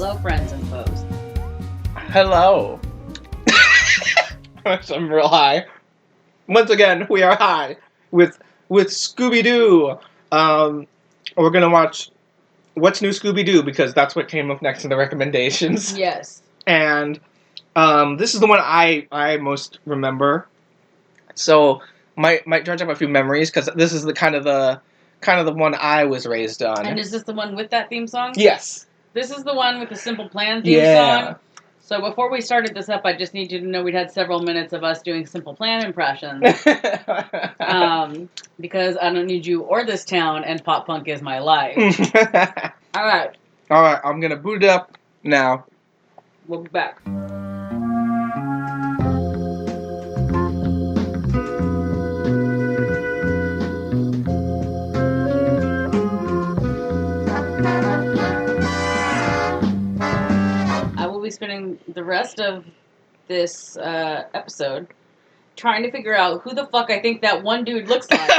Hello, friends and foes. Hello. I'm real high. Once again, we are high with Scooby Doo. We're gonna watch What's New Scooby Doo because that's what came up next in the recommendations. Yes. And this is the one I most remember. So might dredge up a few memories because this is the kind of the one I was raised on. And is this the one with that theme song? Yes. This is the one with the Simple Plan theme song. So before we started this up, I just need you to know we'd had several minutes of us doing Simple Plan impressions. Because I don't need you or this town, and pop punk is my life. All right. I'm gonna boot it up now. We'll be back. Be spending the rest of this episode trying to figure out who the fuck I think that one dude looks like.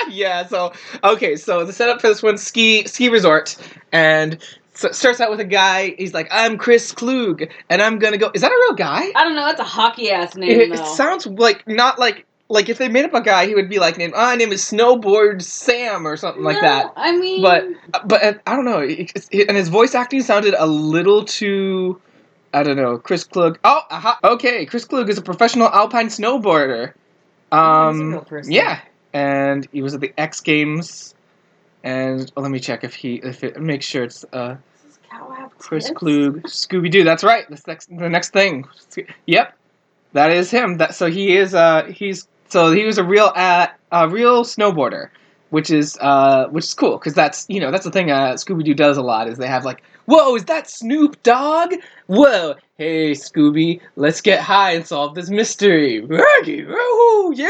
Yeah, so the setup for this one's ski resort, and so it starts out with a guy. He's like, I'm Chris Klug, and I'm gonna go. Is that a real guy? I don't know. That's a hockey ass name. It sounds like not like if they made up a guy, he would be like named. My name is Snowboard Sam or something like that. I mean, but I don't know. And his voice acting sounded a little too. I don't know. Chris Klug. Oh, aha. Okay. Chris Klug is a professional alpine snowboarder. He's a real person. Yeah, and he was at the X Games. And let me check make sure it's Chris Klug, Scooby Doo. That's right. The next thing. Yep, that is him. He was a real snowboarder, which is cool because that's the thing Scooby Doo does a lot is they have like, whoa, is that Snoop Dogg? Whoa, hey Scooby, let's get high and solve this mystery. Woo, yeah.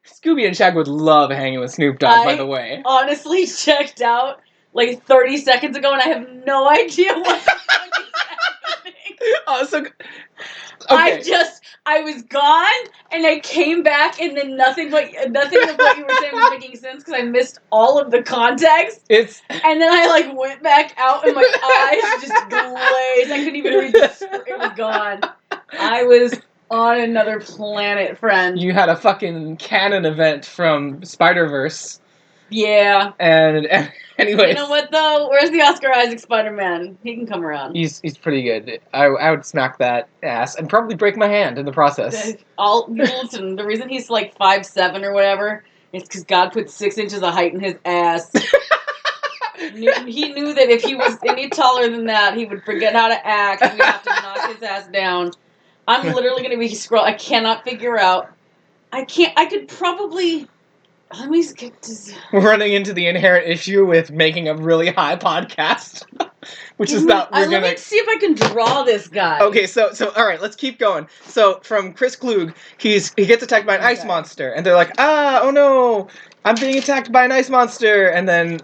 Scooby and Shag would love hanging with Snoop Dogg, by the way. Honestly checked out like 30 seconds ago and I have no idea what the fuck is happening. Okay. I was gone and I came back and then nothing of what you were saying was making sense because I missed all of the context. And then I went back out and my eyes just glazed. I couldn't even read the script. It was gone. I was on another planet, friend. You had a fucking canon event from Spider-Verse. Yeah. And anyways. You know what, though? Where's the Oscar Isaac Spider-Man? He can come around. He's pretty good. I would smack that ass and probably break my hand in the process. Listen, the reason he's 5'7" or whatever is because God put 6 inches of height in his ass. He knew that if he was any taller than that, he would forget how to act. We'd have to knock his ass down. I'm literally going to be scroll. I cannot figure out. I could probably. Let me get to. We're running into the inherent issue with making a really high podcast, which is that we're Let me see if I can draw this guy. Okay, so all right, let's keep going. So from Chris Klug, he gets attacked by an ice monster, and they're like, oh no, I'm being attacked by an ice monster, and then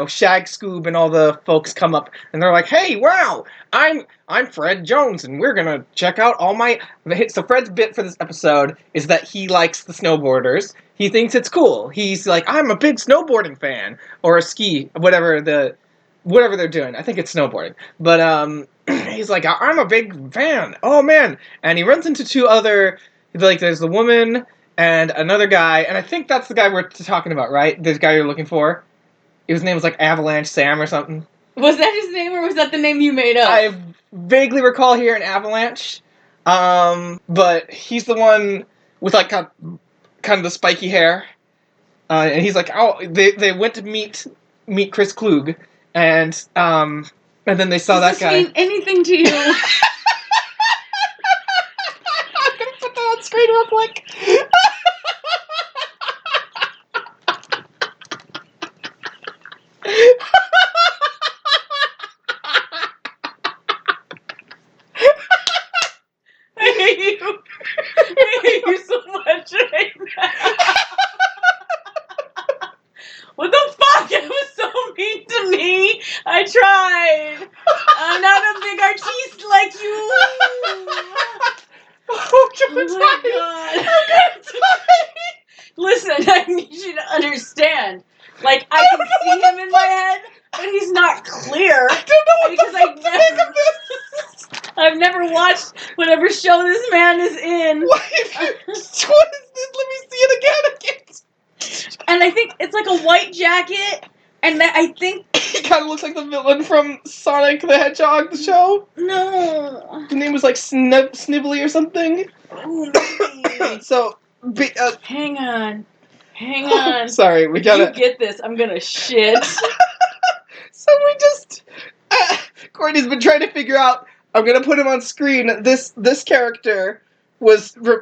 Shag, Scoob, and all the folks come up, and they're like, hey, wow, I'm Fred Jones, and we're gonna check out all my. So Fred's bit for this episode is that he likes the snowboarders. He thinks it's cool. He's like, I'm a big snowboarding fan, or a ski, whatever they're doing. I think it's snowboarding, but he's like, I'm a big fan. Oh man! And he runs into two other, there's the woman and another guy, and I think that's the guy we're talking about, right? The guy you're looking for. His name was Avalanche Sam or something. Was that his name, or was that the name you made up? I vaguely recall hearing Avalanche, but he's the one with kind of the spiky hair, and he's like, oh, they went to meet Chris Klug, and then they saw that guy. Does this mean anything to you? I'm gonna put that on screen real quick. I hate you so much right now. What the fuck? It was so mean to me. I tried. I'm not a big artiste like you. Oh my god. Listen, I need you to understand. I can see him in my head, But he's not clear. I don't know what the fuck to make of this. I've never watched whatever show this man is in. What is this? Let me see it again. And I think it's like a white jacket, and I think he kind of looks like the villain from Sonic the Hedgehog, the show. No. The name was like Snivelly or something. Oh, so, hang on. Sorry, we gotta. You get this? I'm gonna shit. So we just. Courtney's been trying to figure out. I'm gonna put him on screen. This character was, and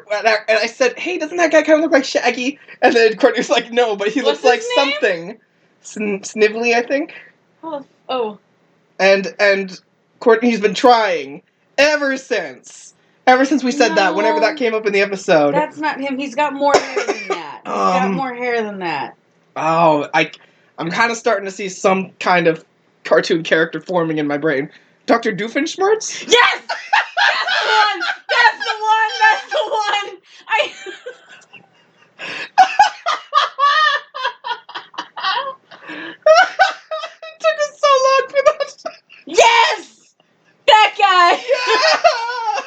I said, "Hey, doesn't that guy kind of look like Shaggy?" And then Courtney was like, "No, but he looks like something." Snively, I think. Oh. And Courtney's been trying ever since we said that. Whenever that came up in the episode. That's not him. He's got more hair than that. He's got more hair than that. Oh, I'm kind of starting to see some kind of cartoon character forming in my brain. Dr. Doofenshmirtz? Yes! That's the one! It took us so long for that. Yes! That guy! Yeah!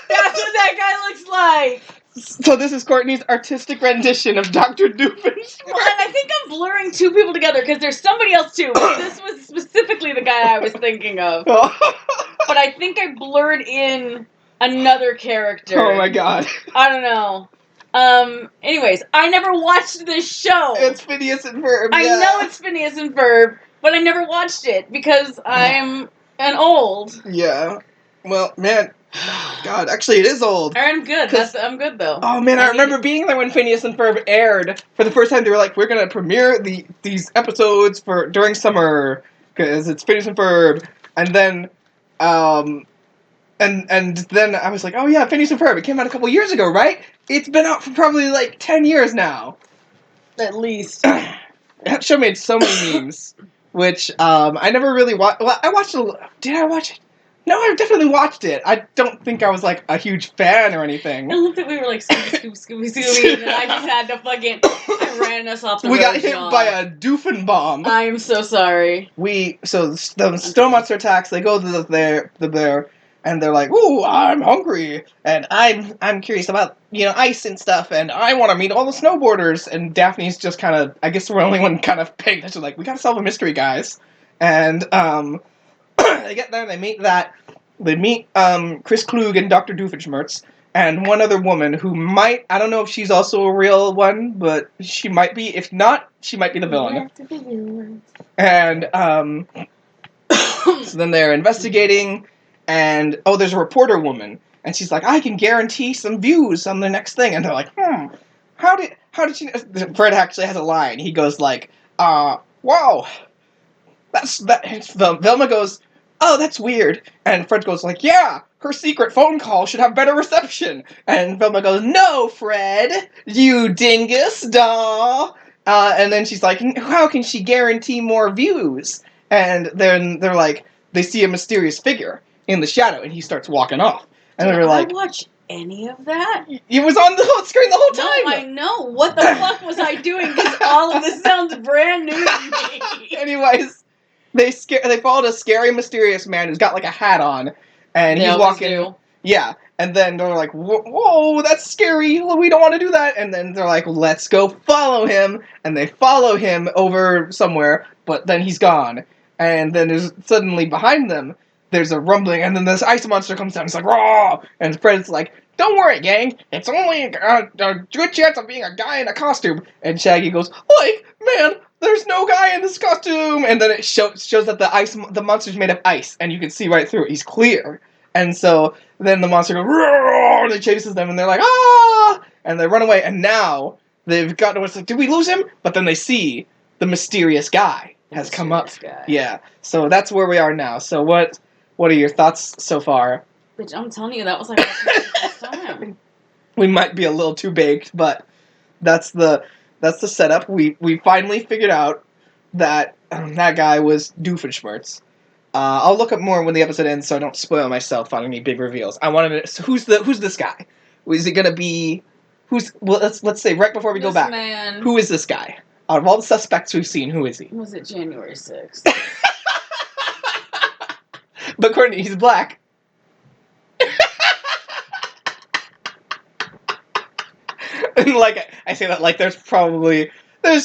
That's what that guy looks like! So this is Courtney's artistic rendition of Dr. Doofenshmirtz. And I think I'm blurring two people together because there's somebody else too, but this was specifically the guy I was thinking of. But I think I blurred in another character. Oh my god. I don't know. Anyways, I never watched this show. It's Phineas and Ferb. I know it's Phineas and Ferb, but I never watched it because I'm an old. Yeah. Well, man. God, actually, it is old. I'm good. I'm good though. Oh man, I remember being there when Phineas and Ferb aired for the first time. They were like, "We're gonna premiere these episodes during summer because it's Phineas and Ferb," and then, and then I was like, "Oh yeah, Phineas and Ferb. It came out a couple years ago, right? It's been out for probably like 10 years now, at least." That show made so many memes, which I never really watched. Well, I watched Did I watch it? No, I definitely watched it. I don't think I was, like, a huge fan or anything. It looked like we were, like, Scooby, and I just had to fucking... I ran us off the road, We got hit by a doofenbomb. I'm so sorry. So the snow monster attacks, they go to the bear, and they're like, "Ooh, I'm hungry, and I'm curious about, ice and stuff, and I want to meet all the snowboarders." And Daphne's just kind of, I guess we're the only one kind of paying attention, like, we gotta solve a mystery, guys. And, they get there, they meet Chris Klug and Dr. Doofenshmirtz, and one other woman who might, I don't know if she's also a real one, but she might be. If not, she might be the villain. And, so then they're investigating, and, there's a reporter woman, and she's like, "I can guarantee some views on the next thing," and they're like, how did she know? Fred actually has a line. He goes like, "Wow, Velma goes, 'Oh, that's weird.' And Fred goes like, 'Yeah, her secret phone call should have better reception.' And Velma goes, 'No, Fred, you dingus, duh.' And then she's like, 'How can she guarantee more views?' And then they're like, they see a mysterious figure in the shadow, and he starts walking off. And they're like, "Did I watch any of that? It was on the whole screen the whole time. No, I know. What the fuck was I doing? Because all of this sounds brand new to me." Anyways, they followed a scary, mysterious man who's got like a hat on, and he's walking. Yeah, and then they're like, "Whoa, that's scary. We don't want to do that." And then they're like, "Let's go follow him." And they follow him over somewhere, but then he's gone. And then there's suddenly behind them, there's a rumbling, and then this ice monster comes down. It's like, "Raw!" And Fred's like, "Don't worry, gang. It's only a good chance of being a guy in a costume." And Shaggy goes, "Like, man, there's no guy in this costume." And then it shows that the monster's made of ice, and you can see right through it. He's clear. And so then the monster goes, "Roar!" And it chases them, and they're like, "Ah!" And they run away. And now they've got to, it's like, did we lose him? But then they see the mysterious guy has come up. Yeah. So that's where we are now. So what are your thoughts so far? Bitch, I'm telling you, that was like the first time. We might be a little too baked, but that's the setup. We finally figured out that that guy was Doofenshmirtz. I'll look up more when the episode ends, so I don't spoil myself on any big reveals. I wanted to. So who's this guy? Is it gonna be? Let's say right before we go back. Man. Who is this guy? Out of all the suspects we've seen, who is he? Was it January 6th? But Courtney, he's black. And like I say that like there's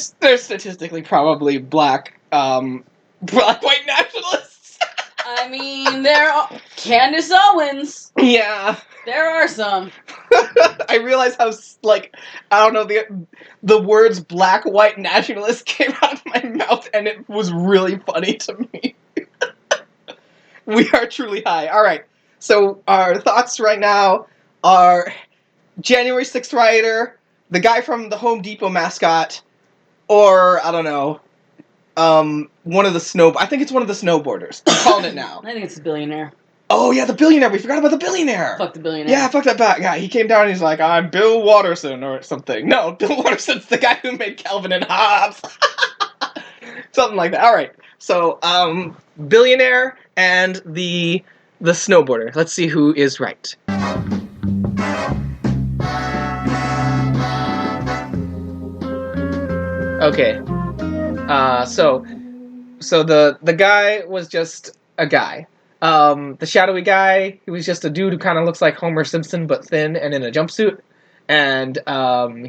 statistically probably black white nationalists. I mean, there are Candace Owens. Yeah. There are some. I realize how I don't know, the words black white nationalist came out of my mouth and it was really funny to me. We are truly high. All right. So our thoughts right now are January 6th rioter, the guy from the Home Depot mascot, or I don't know, one of the I think it's one of the snowboarders. I'm calling it now. I think it's the billionaire. Oh yeah, the billionaire. We forgot about the billionaire. Fuck the billionaire. Yeah, fuck that guy. He came down and he's like, I'm Bill Watterson or something. No, Bill Watterson's the guy who made Calvin and Hobbes. Something like that. All right. So, billionaire and the snowboarder. Let's see who is right. Okay. So the guy was just a guy. The shadowy guy, he was just a dude who kind of looks like Homer Simpson but thin and in a jumpsuit. And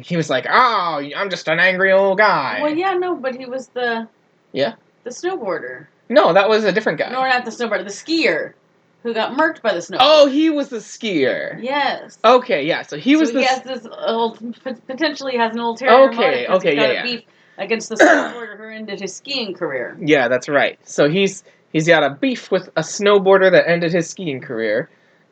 he was like, "Oh, I'm just an angry old guy." Well, yeah, no, but he was the Yeah. The snowboarder. No, that was a different guy. No, not the snowboarder. The skier who got murked by the snowboarder. Oh, he was the skier. Yes. Okay, yeah. So he was he has this potentially has an ulterior motive. Okay, he's got a beef against the snowboarder who ended his skiing career. Yeah, that's right. So he's got a beef with a snowboarder that ended his skiing career,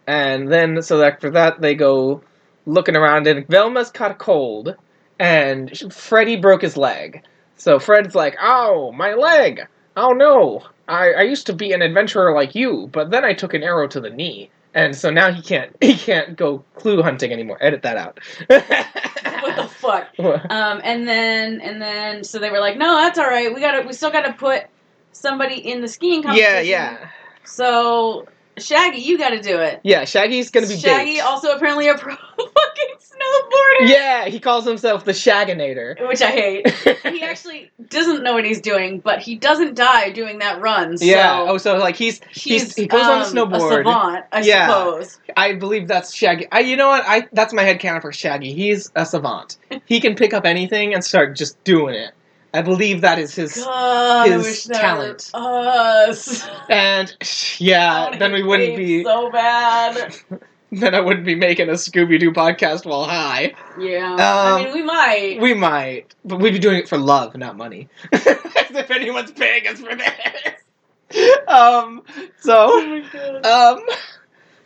and then so after that they go looking around, and Velma's caught a cold, and Freddy broke his leg. So Fred's like, "Oh, my leg! Oh no! I used to be an adventurer like you, but then I took an arrow to the knee, and so now he can't go clue hunting anymore." Edit that out. What the fuck? And then so they were like, "No, that's all right. We still gotta put somebody in the skiing competition." Yeah. So Shaggy, you gotta do it. Yeah, Shaggy's gonna be Shaggy, baked. also apparently a pro fucking snowboarder. Yeah, he calls himself the Shagginator. Which I hate. He actually doesn't know what he's doing, but he doesn't die doing that run. So yeah. Oh, so like he goes on the snowboard. A savant, I suppose. I believe that's Shaggy. You know what? That's my headcanon for Shaggy. He's a savant. He can pick up anything and start just doing it. I believe that is his talent. Us. And yeah, then we wouldn't be so bad. Then I wouldn't be making a Scooby Doo podcast while high. Yeah, I mean we might, but we'd be doing it for love, not money. As if anyone's paying us for this.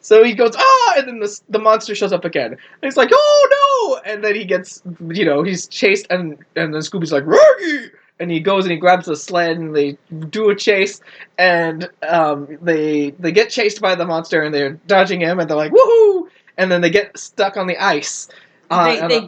So he goes, and then the monster shows up again. And he's like, "Oh no!" And then he gets, he's chased, and then Scooby's like, "Raggy!" And he goes and he grabs the sled, and they do a chase, and they get chased by the monster, and they're dodging him, and they're like, "Woohoo!" And then they get stuck on the ice. They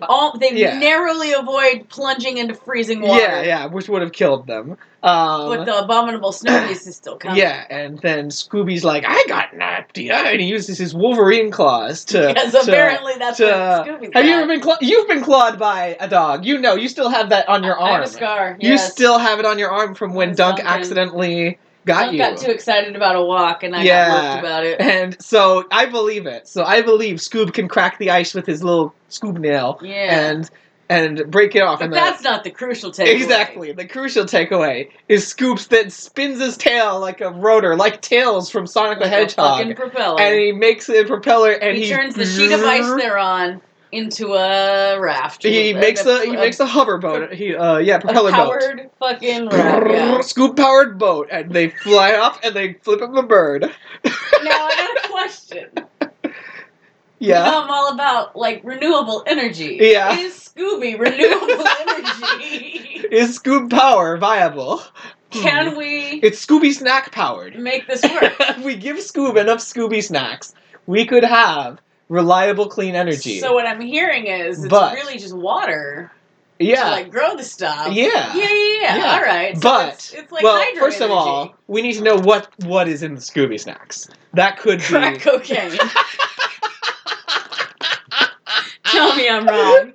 narrowly avoid plunging into freezing water. Yeah, which would have killed them. But the abominable snow beast is still coming. Yeah, and then Scooby's like, "I got an idea," and he uses his Wolverine claws to. Because apparently that's what Scooby's got. Have you ever been You've been clawed by a dog. You know, you still have that on your arm. I have a scar. Yes. You still have it on your arm from when Dunk accidentally got you. Got too excited about a walk, and I got murked about it. And so I believe it. So I believe Scoob can crack the ice with his little Scoob nail. Yeah. And break it off. But that's not the crucial takeaway. Exactly. The crucial takeaway is Scoops that spins his tail like a rotor, like Tails from Sonic the Hedgehog. A fucking propeller. And he makes it a propeller, and he turns the sheet of ice they're on into a raft. He makes a hover boat. Propeller boat. Powered fucking raft. Yeah. Scoop powered boat, and they fly off and they flip up a bird. Now I got a question. Yeah. I'm all about renewable energy. Yeah. Is Scooby renewable energy? Is Scoob power viable? Can we? It's Scooby snack powered. Make this work. If we give Scoob enough Scooby snacks, we could have reliable, clean energy. So what I'm hearing is it's really just water. Yeah. To grow the stuff. Yeah. Yeah. All right. So but it's like hydro first energy. of all, we need to know what is in the Scooby snacks. That could be crack cocaine. Tell me I'm wrong.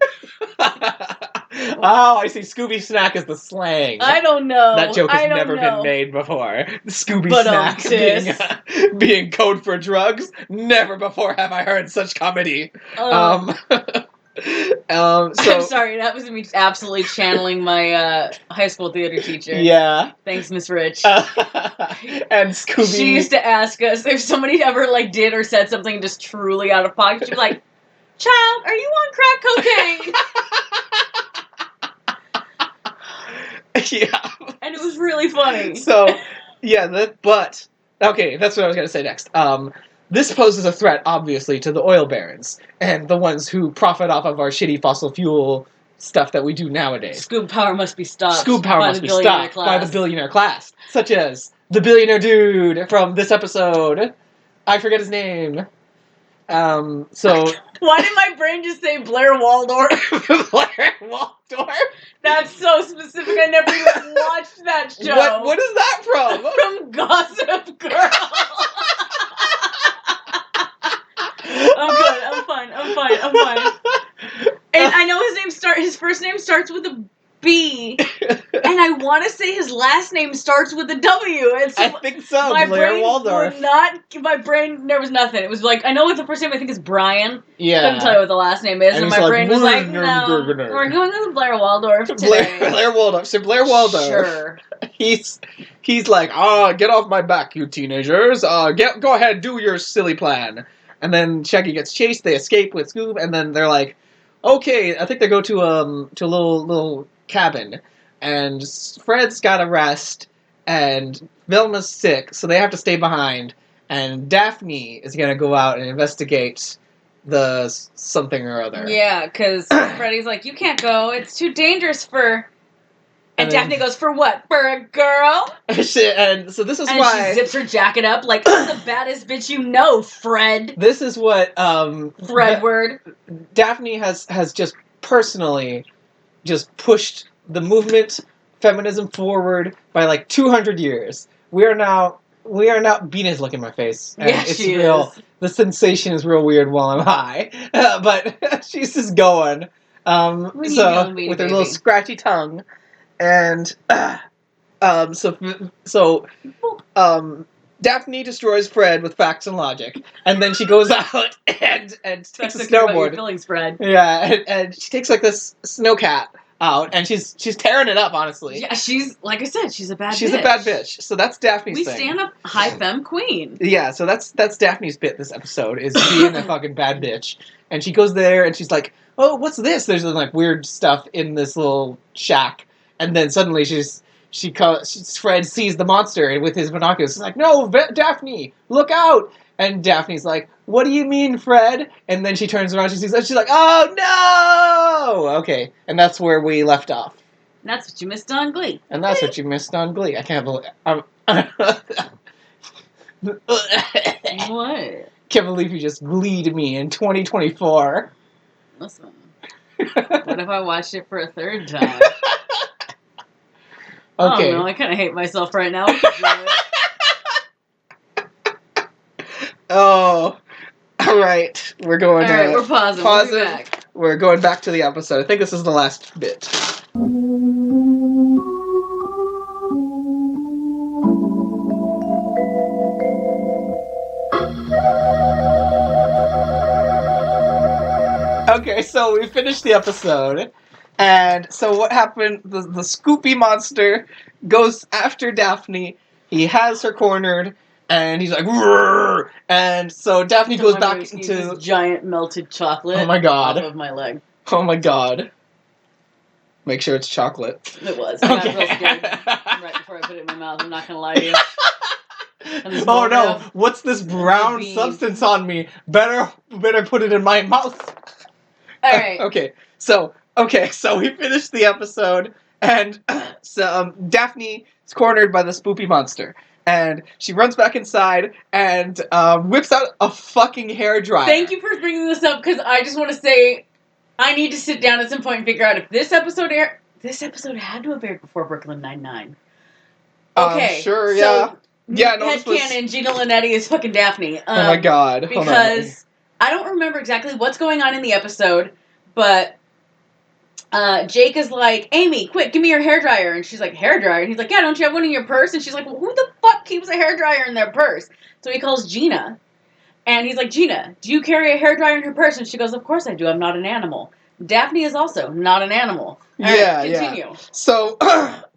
Oh, I see. Scooby Snack is the slang. I don't know. That joke has never been made before. Scooby Snack being code for drugs. Never before have I heard such comedy. I'm sorry, that was me absolutely channeling my high school theater teacher. Yeah. Thanks, Miss Rich. And Scooby... She used to ask us if somebody ever, like, did or said something just truly out of pocket. She'd be like, "Child, are you on crack cocaine?" Yeah. And it was really funny. So, yeah, okay, that's what I was going to say next. This poses a threat, obviously, to the oil barons and the ones who profit off of our shitty fossil fuel stuff that we do nowadays. Scoob power must be stopped. By the billionaire class. Such as the billionaire dude from this episode. I forget his name. Why did my brain just say Blair Waldorf? Blair Waldorf? That's so specific. I never even watched that show. What is that from? From Gossip Girl. I'm good. I'm fine. And I know his first name starts with a B, and I want to say his last name starts with a W. I think so. Blair Waldorf. My brain, there was nothing. It was like, I know what the first name I think is Brian. Yeah. Couldn't tell you what the last name is, and my brain was like, no, we're going with Blair Waldorf today. Blair Waldorf. So Blair Waldorf. Sure. He's like, get off my back, you teenagers. Go ahead, do your silly plan. And then Shaggy gets chased. They escape with Scoob, and then they're like, okay, I think they go to a little cabin, and Fred's got a rest, and Velma's sick, so they have to stay behind, and Daphne is gonna go out and investigate the something or other. Yeah, because Freddy's like, you can't go, it's too dangerous for... And Daphne goes, for what? For a girl? And so this is why... she zips her jacket up like, I'm the baddest bitch you know, Fred. This is what... Fredward. Daphne has just personally just pushed the movement, feminism forward by like 200 years. We are now... Bina's looking in my face. And yeah, it's she real. is. The sensation is real weird while I'm high. But she's just going. With her little scratchy tongue. And Daphne destroys Fred with facts and logic, and then she goes out and takes a snowboard. Feelings, Fred. Yeah, and she takes like this snowcat out, and she's tearing it up. Honestly, yeah, she's like I said, she's a bad. She's a bad bitch. So that's Daphne's thing. We stand up high femme queen. Yeah, so that's Daphne's bit this episode is being a fucking bad bitch, and she goes there and she's like, oh, what's this? There's like weird stuff in this little shack. And then suddenly Fred sees the monster with his binoculars. He's like, no, Daphne, look out! And Daphne's like, what do you mean, Fred? And then she turns around, she sees that, she's like, oh no! Okay, and that's where we left off. And that's what you missed on Glee. And that's what you missed on Glee. I can't believe... What? Can't believe you just gleed me in 2024. Listen, what if I watched it for a third time? Okay. Oh no, I kind of hate myself right now. Oh, all right. We're going. All right, we're pausing. Pause We'll be it. back. We're going back to the episode. I think this is the last bit. Okay, so we finished the episode. And so what happened, the Scoopy monster goes after Daphne, he has her cornered, and he's like, "Rrr!" And so Daphne goes back into... this giant melted chocolate oh my god. off of my leg. Oh my god. Make sure it's chocolate. It was. I got real scared right before I put it in my mouth, I'm not gonna lie to you. Oh no, what's this brown substance on me? Better put it in my mouth. Alright. Okay, so we finished the episode, and Daphne is cornered by the spoopy monster. And she runs back inside and whips out a fucking hairdryer. Thank you for bringing this up, because I just want to say, I need to sit down at some point and figure out if this episode aired. This episode had to have aired before Brooklyn Nine-Nine. Okay. Sure, yeah. Yeah, no, headcanon, Gina Linetti is fucking Daphne. Oh my god. Because I don't remember exactly what's going on in the episode, but Jake is like, Amy, quick, give me your hairdryer. And she's like, hairdryer? And he's like, yeah, don't you have one in your purse? And she's like, well, who the fuck keeps a hairdryer in their purse? So he calls Gina. And he's like, Gina, do you carry a hairdryer in your purse? And she goes, of course I do. I'm not an animal. Daphne is also not an animal. Continue. Yeah. So,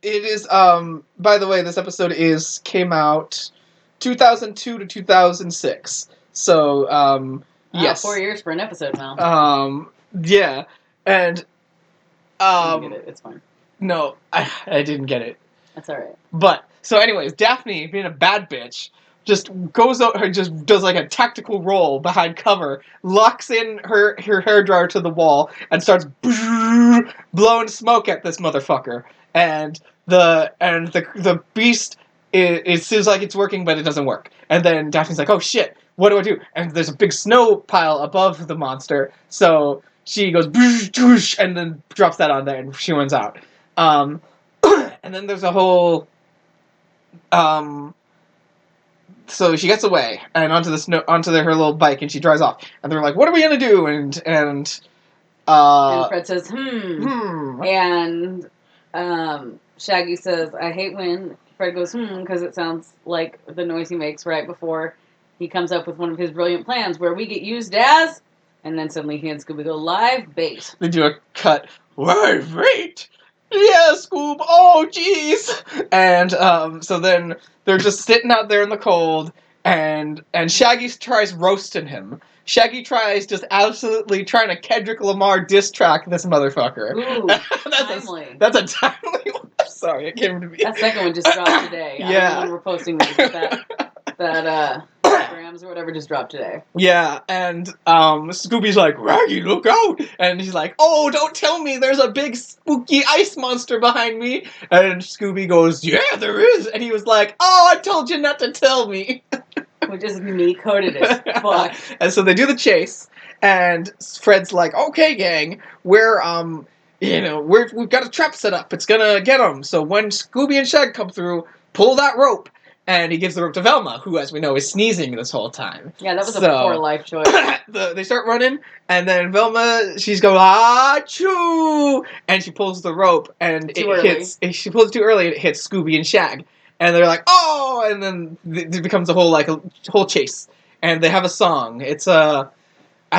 it is, by the way, this episode came out 2002 to 2006. So, yes. 4 years for an episode now. Yeah. And, I didn't get it. It's fine. No, I didn't get it. That's alright. But, so anyways, Daphne, being a bad bitch, just goes out, just does like a tactical roll behind cover, locks in her hairdryer to the wall, and starts blowing smoke at this motherfucker. And the beast, it seems like it's working, but it doesn't work. And then Daphne's like, oh shit, what do I do? And there's a big snow pile above the monster, so she goes and then drops that on there, and she runs out. And then there's a whole so she gets away and onto her little bike, and she drives off. And they're like, "What are we gonna do?" And Fred says, And Shaggy says, "I hate when." Fred goes, because it sounds like the noise he makes right before he comes up with one of his brilliant plans, where we get used as, and then suddenly he and Scooby go live bait. They do a cut. Live bait. Yeah, Scoob. Oh, jeez. And so then they're just sitting out there in the cold, and Shaggy tries roasting him. Shaggy tries just absolutely trying to Kendrick Lamar diss track this motherfucker. Ooh, timely. That's a timely one. I'm sorry, it came to me. That second one just dropped today. Yeah. I don't know when we're posting this, but that grams or whatever just dropped today. Yeah, and Scooby's like, Raggy, look out! And he's like, oh, don't tell me there's a big spooky ice monster behind me! And Scooby goes, yeah, there is! And he was like, oh, I told you not to tell me! Which is me-coded as fuck. And so they do the chase, and Fred's like, okay, gang, we've got a trap set up, it's gonna get them. So when Scooby and Shag come through, pull that rope. And he gives the rope to Velma, who, as we know, is sneezing this whole time. Yeah, that was a poor life choice. They start running, and then Velma, she's going, achoo! And she pulls the rope, and she pulls it too early, and it hits Scooby and Shag. And they're like, oh! And then it becomes a whole chase. And they have a song. It's I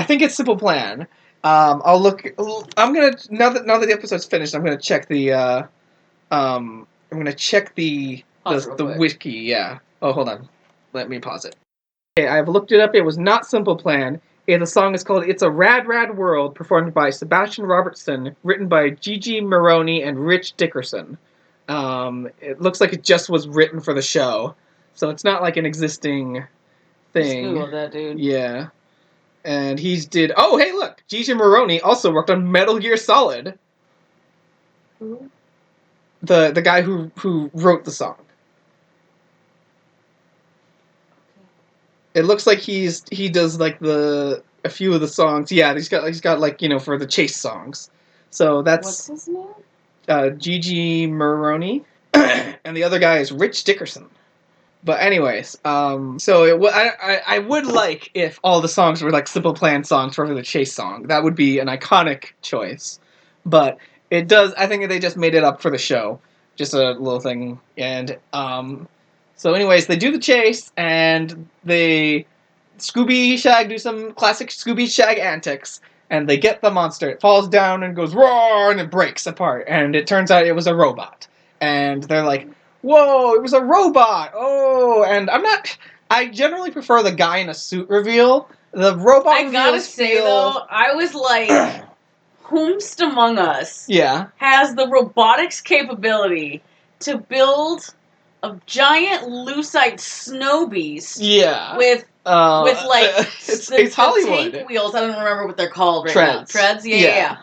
think it's Simple Plan. I'm gonna, now that the episode's finished, I'm gonna check the the wiki, yeah. Oh, hold on. Let me pause it. Okay, I've looked it up. It was not Simple Plan. The song is called It's a Rad Rad World, performed by Sebastian Robertson, written by Gigi Maroney and Rich Dickerson. It looks like it just was written for the show, so it's not like an existing thing. Just Google that, dude. Yeah. And oh, hey, look! Gigi Maroney also worked on Metal Gear Solid. Who? The guy who wrote the song. It looks like he does like a few of the songs. Yeah, he's got like, for the chase songs. So that's what's his name? Gigi Maroney, and the other guy is Rich Dickerson. But anyways, so I would like if all the songs were like Simple Plan songs for the chase song. That would be an iconic choice. But it does. I think they just made it up for the show, just a little thing. And so anyways, they do the chase, and Scooby Shag do some classic Scooby Shag antics, and they get the monster. It falls down and goes roar, and it breaks apart. And it turns out it was a robot. And they're like, whoa, it was a robot! Oh, and I generally prefer the guy in a suit reveal. The robot I gotta say, though, I was like, whomst among us has the robotics capability to build a giant lucite snow beast with it's Hollywood. tank wheels. I don't remember what they're called right now. Treads? Yeah.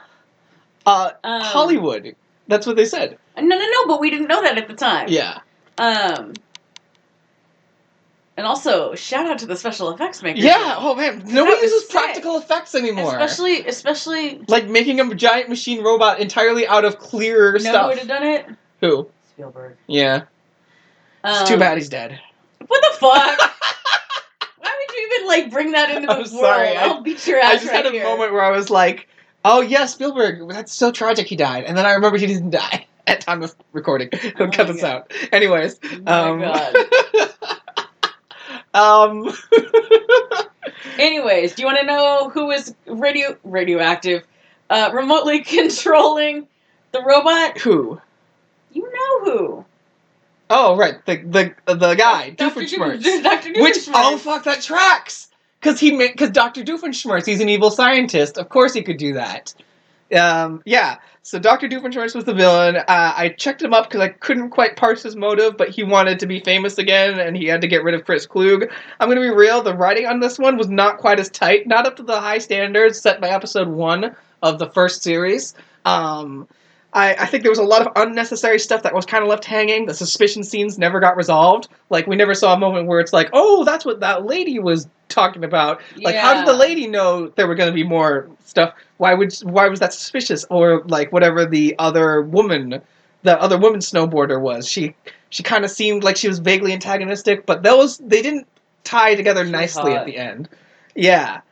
Hollywood. That's what they said. No, but we didn't know that at the time. Yeah. And also, shout out to the special effects makers. Yeah, oh man, nobody uses practical effects anymore. Especially... like making a giant machine robot entirely out of clear stuff. You know who would have done it? Who? Spielberg. Yeah. It's too bad he's dead. What the fuck? Why would you even, bring that into the world? Sorry. I'll beat your ass I just had a moment where I was like, Oh, yeah, Spielberg. That's so tragic he died. And then I remember he didn't die at time of recording. He'll cut this out. Anyways. Oh my God. Anyways, do you want to know who was radioactive, remotely controlling the robot? Who? You know who. Oh, right. The guy. Doofenshmirtz. Dr. Doofenshmirtz. Which, oh, fuck, that tracks! Because Dr. Doofenshmirtz, he's an evil scientist. Of course he could do that. Yeah. So Dr. Doofenshmirtz was the villain. I checked him up because I couldn't quite parse his motive, but he wanted to be famous again, and he had to get rid of Chris Klug. I'm going to be real, the writing on this one was not quite as tight, not up to the high standards set by episode 1 of the first series. I think there was a lot of unnecessary stuff that was kind of left hanging. The suspicion scenes never got resolved. Like, we never saw a moment where it's like, oh, that's what that lady was talking about. Like, how did the lady know there were going to be more stuff? Why was that suspicious? Or, like, whatever the other woman snowboarder was. She kind of seemed like she was vaguely antagonistic, but they didn't tie together nicely at the end. Yeah.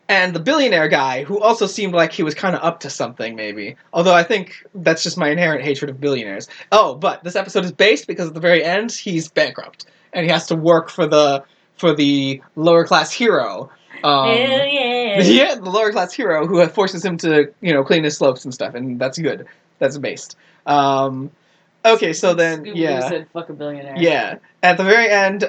And the billionaire guy, who also seemed like he was kind of up to something, maybe. Although I think that's just my inherent hatred of billionaires. Oh, but this episode is based because at the very end, he's bankrupt. And he has to work for the lower class hero. Hell yeah. Yeah, the lower class hero who forces him to, clean his slopes and stuff. And that's good. That's based. Okay, so then, Scooby Doo said, fuck a billionaire. Yeah. At the very end,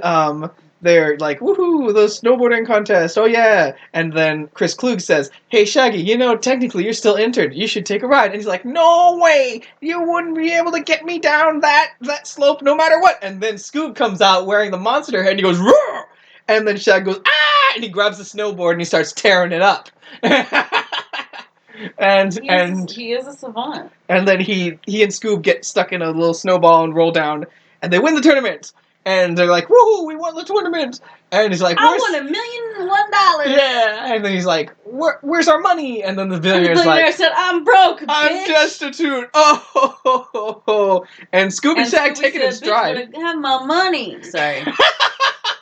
they're like, woohoo, the snowboarding contest, oh yeah. And then Chris Klug says, hey Shaggy, technically you're still entered. You should take a ride. And he's like, no way! You wouldn't be able to get me down that slope no matter what. And then Scoob comes out wearing the monster head and he goes, roar! And then Shag goes, ah! And he grabs the snowboard and he starts tearing it up. And he is a savant. And then he and Scoob get stuck in a little snowball and roll down, and they win the tournament. And they're like, woohoo, we won the tournament. And he's like, I won $1,000,001. Yeah. And then he's like, where's our money? And then the billionaire's like, said, I'm broke, bitch. I'm destitute. Oh. And Scoob and Shag take it in stride. Have my money. Sorry.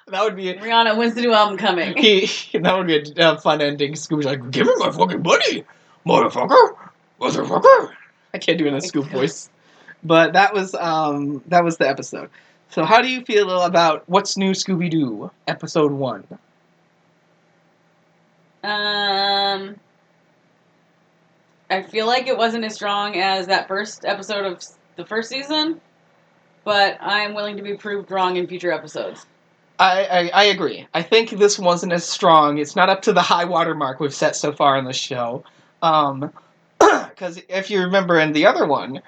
That would be Rihanna wins the new album coming. That would be a fun ending. Scooby's like, give me my fucking money, motherfucker. I can't do it in a Scoob voice. But that was the episode. So how do you feel about What's New Scooby Doo, episode 1? I feel like it wasn't as strong as that first episode of the first season, but I'm willing to be proved wrong in future episodes. I agree. I think this wasn't as strong. It's not up to the high water mark we've set so far in the show. Because if you remember in the other one,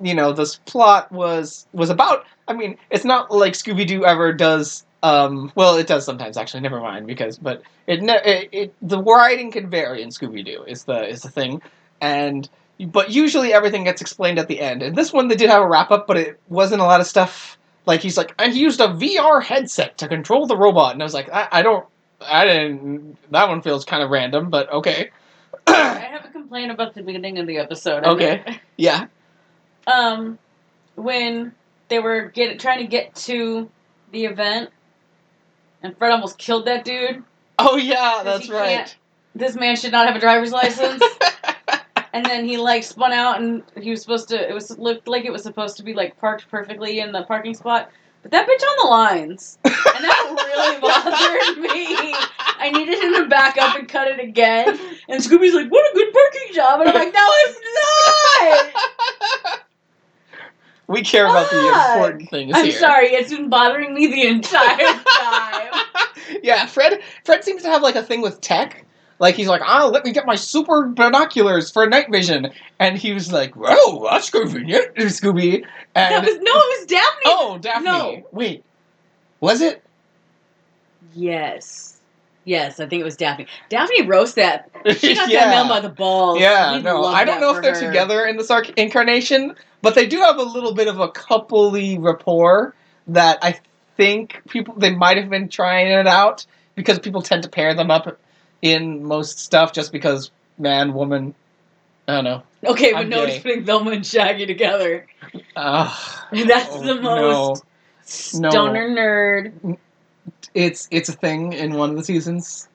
this plot was about... I mean, it's not like Scooby Doo ever does... well, it does sometimes, actually. Never mind. But the writing can vary in Scooby Doo, is the thing. But usually everything gets explained at the end. And this one, they did have a wrap-up, but it wasn't a lot of stuff... Like, he's like, and he used a VR headset to control the robot. And I was like, I didn't... That one feels kind of random, but okay. I have a complaint about the beginning of the episode. Okay. Yeah. When they were trying to get to the event, and Fred almost killed that dude. Oh, yeah, that's right. This man should not have a driver's license. And then he, spun out, and he was supposed to... looked like it was supposed to be, parked perfectly in the parking spot. But that bitch on the lines. And that really bothered me. I needed him to back up and cut it again. And Scooby's like, what a good parking job. And I'm like, no, it's not! We care about the important things here. I'm sorry, it's been bothering me the entire time. Yeah, Fred seems to have, a thing with tech. Like, he's like, let me get my super binoculars for night vision. And he was like, whoa, that's convenient, Scooby. And it was Daphne. Oh, Daphne. No. Wait. Was it? Yes, I think it was Daphne. Daphne roast that. She got that man by the balls. Yeah, no, I don't know if they're together in this incarnation, but they do have a little bit of a coupley rapport that I think they might have been trying it out, because people tend to pair them up in most stuff just because man, woman, I don't know. Okay, but nobody's putting Velma and Shaggy together. That's the most stoner nerd. It's a thing in one of the seasons.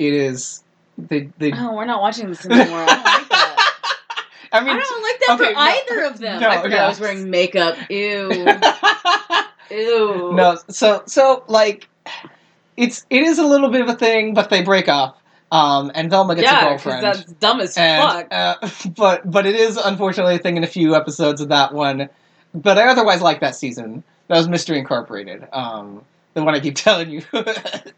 It is. They. Oh, we're not watching this anymore. I don't like that. I don't like that for either of them. I forgot I was wearing makeup. Ew. Ew. No, so like, it is a little bit of a thing, but they break up. And Velma gets a girlfriend. Yeah, because that's dumb as fuck. But it is unfortunately a thing in a few episodes of that one. But I otherwise like that season. That was Mystery Incorporated. The one I keep telling you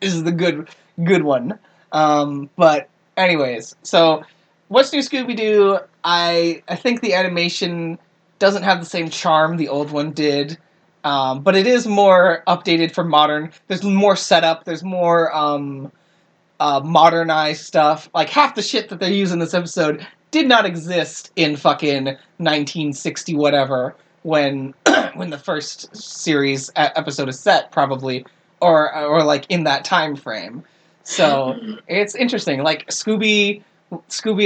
is the good one. But anyways, so what's new Scooby Doo? I think the animation doesn't have the same charm the old one did. But it is more updated for modern. There's more setup. There's more modernized stuff. Like, half the shit that they use in this episode did not exist in fucking 1960 whatever when when the first series episode is set, probably, or like in that time frame. So it's interesting. Like Scooby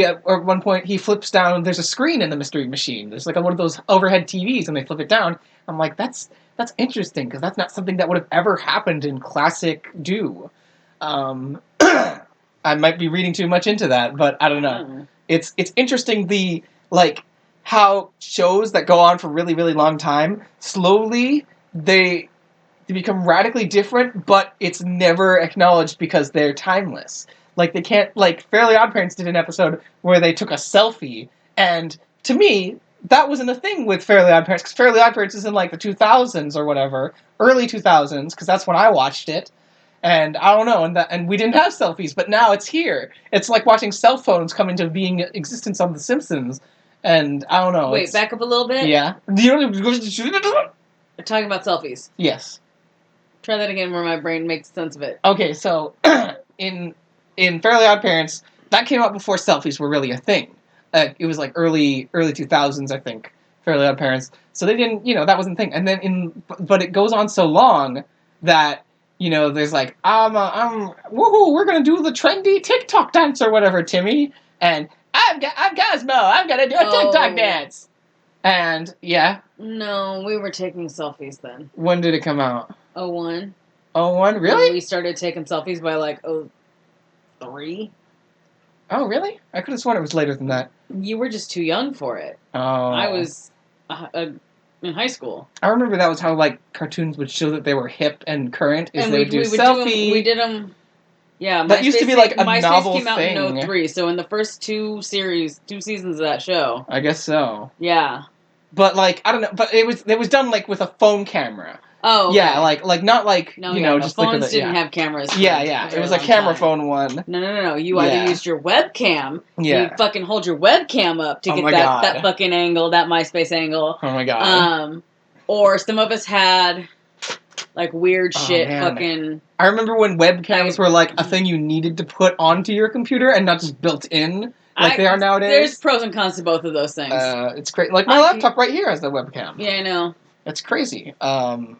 at one point, he flips down. There's a screen in the Mystery Machine. There's like one of those overhead TVs, and they flip it down. I'm like, that's interesting, because that's not something that would have ever happened in classic Doo. I might be reading too much into that, but I don't know. It's interesting, the like how shows that go on for really, really long time, slowly they become radically different, but it's never acknowledged because they're timeless. Like, they can't, like, Fairly OddParents did an episode where they took a selfie, and to me, that wasn't a thing with Fairly OddParents, because Fairly OddParents is in, like, the 2000s or whatever, early 2000s, because that's when I watched it, and I don't know, and we didn't have selfies, but now it's here. It's like watching cell phones come into existence on The Simpsons, and I don't know. Wait, back up a little bit? Yeah. You're talking about selfies. Yes. Try that again where my brain makes sense of it. Okay, so in Fairly OddParents, that came out before selfies were really a thing. It was like early 2000s, I think, Fairly OddParents. So they didn't, that wasn't a thing. And then but it goes on so long that, there's like, woohoo, we're gonna do the trendy TikTok dance or whatever, Timmy. And I'm Gizmo, I'm gonna do a TikTok dance. And yeah. No, we were taking selfies then. When did it come out? 01. 01, really? We started taking selfies by like 03. Oh, really? I could have sworn it was later than that. You were just too young for it. Oh. I was in high school. I remember that was how, like, cartoons would show that they were hip and current, is they would do selfie. We did them. Yeah, that used to be like a novel thing. MySpace came out in 03, so in the first two seasons of that show. I guess so. Yeah. But, like, I don't know, but it was done, like, with a phone camera. Oh, okay. Yeah, like not like, just phones like didn't have cameras. Yeah, it was a camera phone one. No. You either used your webcam, you fucking hold your webcam up to get that fucking angle, that MySpace angle. Oh my god. Or some of us had, like, weird shit fucking... I remember when webcams were, like, a thing you needed to put onto your computer and not just built in, like they are nowadays. There's pros and cons to both of those things. It's great. Like, my laptop right here has the webcam. Yeah, I know. It's crazy. And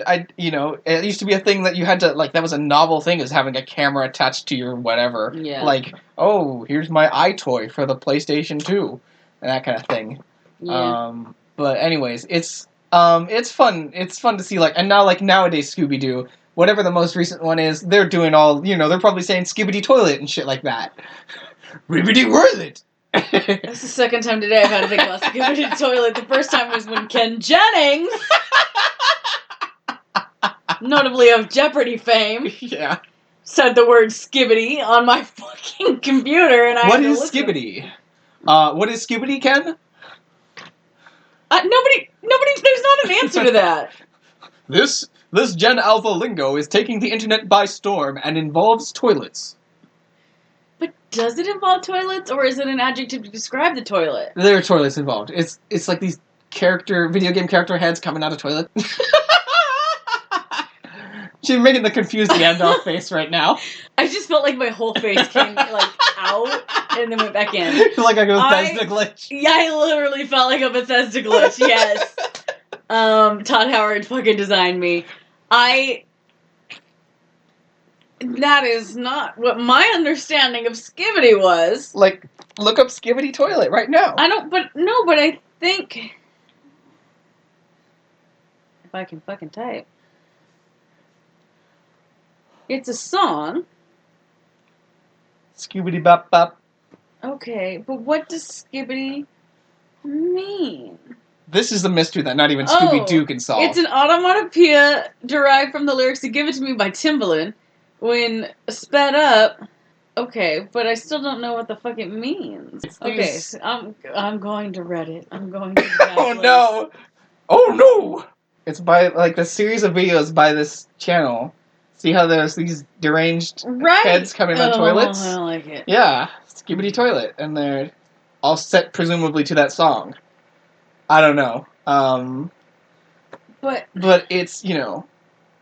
it used to be a thing that you had to, like, that was a novel thing, is having a camera attached to your whatever. Yeah. Like, oh, here's my iToy for the PlayStation 2. And that kind of thing. Yeah. But anyways, it's fun. It's fun to see, like, and now, like, nowadays Scooby Doo, whatever the most recent one is, they're doing all, they're probably saying Skibbity Toilet and shit like that. Ribbity worth it! That's the second time today I've had to think about Scooby Doo Toilet. The first time was when Ken Jennings, notably of Jeopardy fame, said the word skibbity on my fucking computer, and What is skibbity? What is skibbity, Ken? Nobody. There's not an answer to that. This Gen Alpha lingo is taking the internet by storm and involves toilets. But does it involve toilets, or is it an adjective to describe the toilet? There are toilets involved. It's like these video game character heads coming out of toilet. She's making the confused Gandalf face right now. I just felt like my whole face came, like, out and then went back in. Like a Bethesda glitch. Yeah, I literally felt like a Bethesda glitch, yes. Todd Howard fucking designed me. That is not what my understanding of Skibbity was. Like, look up Skibbity Toilet right now. But I think... If I can fucking type. It's a song Skibbity bop bop. Okay, but what does skibbity mean? This is the mystery that not even Scooby Doo can solve. It's an onomatopoeia derived from the lyrics to Give It To Me by Timbaland. When sped up... Okay, but I still don't know what the fuck it means. Okay, so I'm going to Reddit. I'm going to Oh no! Oh no! It's by, like, the series of videos by this channel. See how there's these deranged heads coming on toilets? I don't like it. Yeah, Skibbity Toilet. And they're all set presumably to that song. I don't know. But it's, you know,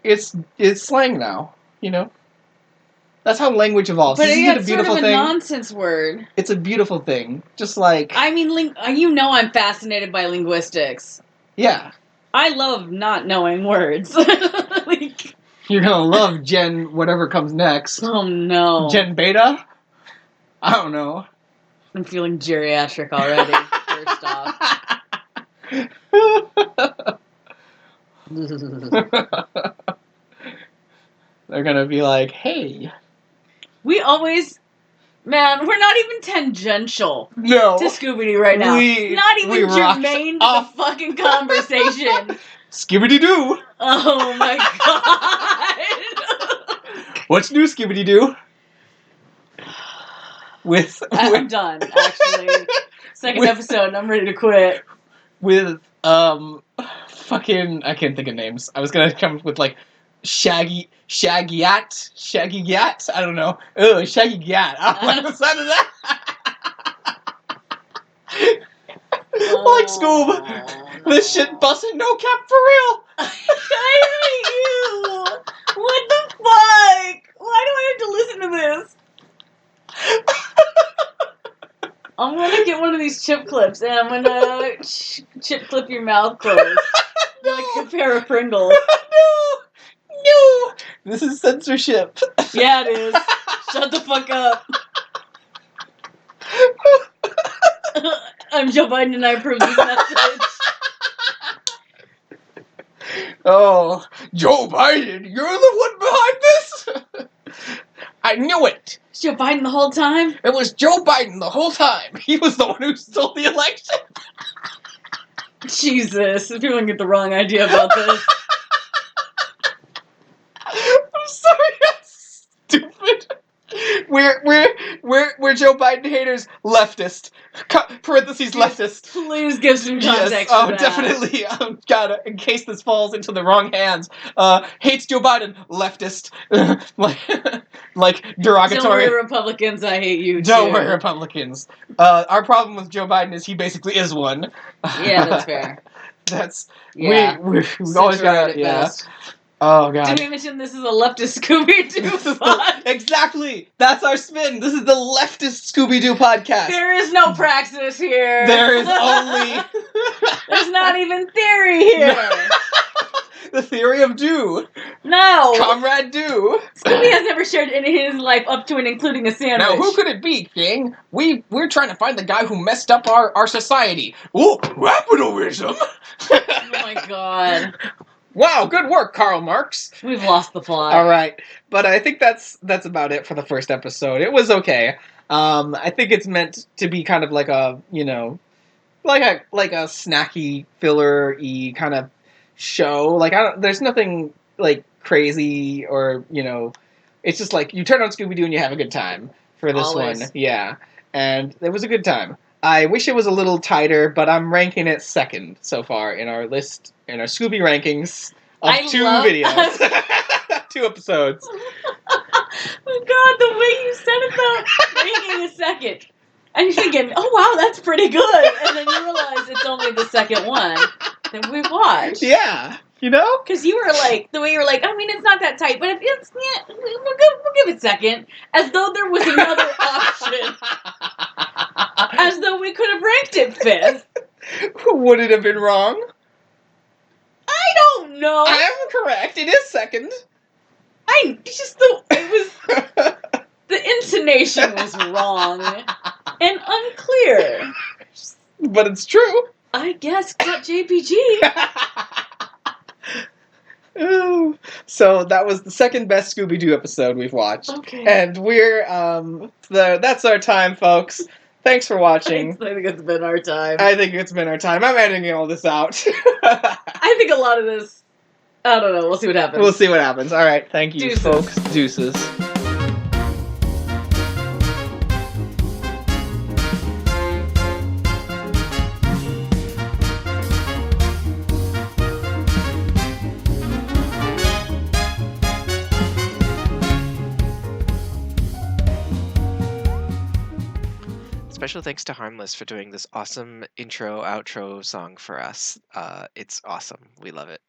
it's slang now, you know? That's how language evolves. But Isn't it a beautiful sort of thing? a nonsense word. It's a beautiful thing. Just like... I mean, you know I'm fascinated by linguistics. Yeah. I love not knowing words. Like, you're gonna love Gen whatever comes next. Oh no. Gen Beta? I don't know. I'm feeling geriatric already, first off. They're gonna be like, hey. We always... Man, we're not even tangential to Scooby Doo right now. Not even germane to the fucking conversation. Skibbity Doo. Oh my god. What's new, Skibbity Doo? I'm done, actually. Second episode and I'm ready to quit. With, fucking... I can't think of names. I was gonna come up with, like, Shaggy Gat? I don't know. Ugh, Shaggy Gat. I don't like the sound of that. Like Scoob. This shit busting, no cap for real. I hate you. What the fuck? Why do I have to listen to this? I'm gonna get one of these chip clips and I'm gonna chip clip your mouth closed. No. Like a pair of Pringles. No! This is censorship. Yeah, it is. Shut the fuck up. I'm Joe Biden and I approve this message. Oh, Joe Biden, you're the one behind this? I knew it. Joe Biden the whole time? It was Joe Biden the whole time. He was the one who stole the election. Jesus, people can get the wrong idea about this. I'm sorry, that's stupid. We're Joe Biden haters, leftist. Parentheses, leftist. Please give some context. Yes, oh, definitely. God, in case this falls into the wrong hands. Hates Joe Biden, leftist. like derogatory. Don't worry, Republicans, I hate you too. Don't worry, Republicans. Our problem with Joe Biden is he basically is one. Yeah, that's fair. We always got best. Oh god. Did we mention this is a leftist Scooby Doo podcast? Exactly! That's our spin! This is the leftist Scooby Doo podcast! There is no praxis here! There is only... There's not even theory here! The theory of Doo! No! Comrade Doo! Scooby has never shared any of his life up to and including a sandwich. Now, who could it be, King? We're trying to find the guy who messed up our society. Ooh, capitalism! Oh my god. Wow, good work, Karl Marx. We've lost the plot. All right, but I think that's about it for the first episode. It was okay. I think it's meant to be kind of like a, you know, like a snacky filler-y kind of show. Like there's nothing like crazy or, you know, it's just like you turn on Scooby Doo and you have a good time for this one. Yeah, and it was a good time. I wish it was a little tighter, but I'm ranking it second so far in our list, in our Scooby rankings of videos. 2 episodes. Oh god, the way you said it though, ranking a second. And you're thinking, oh wow, that's pretty good. And then you realize it's only the second one that we watched. Yeah. You know? Because you were like, the way you were like, I mean, it's not that tight, but if it's, yeah, we'll give it second. As though there was another option. As though we could have ranked it 5th. Would it have been wrong? I don't know. I am correct. It is second. The intonation was wrong. And unclear. But it's true. I guess, cut JPG. Ooh. So that was the second best Scooby Doo episode we've watched. Okay. And we're that's our time, folks. Thanks for watching. I think it's been our time. I think it's been our time. I'm editing all this out. I think a lot of this, I don't know. We'll see what happens. We'll see what happens. All right. Thank you, Deuces. folks. Deuces. Special thanks to Harmless for doing this awesome intro, outro song for us. It's awesome. We love it.